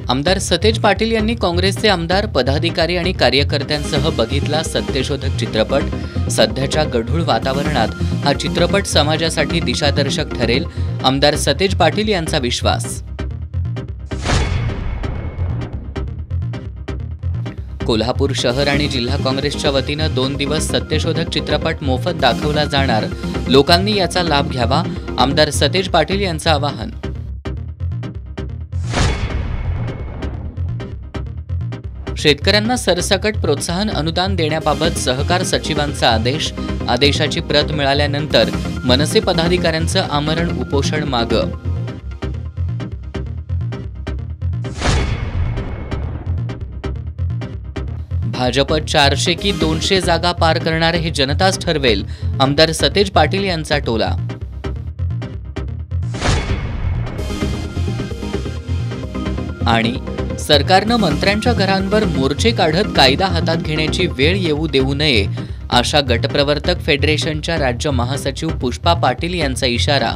आमदार सतेज पाटील यांनी काँग्रेसचे आमदार, पदाधिकारी आणि कार्यकर्त्यांसह बघितला सत्यशोधक चित्रपट। सध्याच्या गढूळ वातावरणात हा चित्रपट समाजासाठी दिशादर्शक ठरेल, आमदार सतेज पाटील यांचा विश्वास। कोल्हापूर शहर आणि जिल्हा काँग्रेसच्या वतीनं 2 दिवस सत्यशोधक चित्रपट मोफत दाखवला जाणार, लोकांनी याचा लाभ घ्यावा, आमदार सतेज पाटील यांचं आवाहन। शेतकऱ्यांना सरसकट प्रोत्साहन अनुदान देण्याबाबत सहकार सचिवांचा आदेश। आदेशाची प्रत मिळाल्यानंतर मनसे पदाधिकाऱ्यांचं आमरण उपोषण मागं। भाजप 400 की 200 जागा पार करणार हे जनताच ठरवेल, आमदार सतेज पाटील यांचा टोला। आणि सरकारनं मंत्र्यांच्या घरांवर मोर्चे काढत कायदा हातात घेण्याची वेळ येऊ देऊ नये, अशा गटप्रवर्तक फेडरेशनच्या राज्य महासचिव पुष्पा पाटील यांचा इशारा।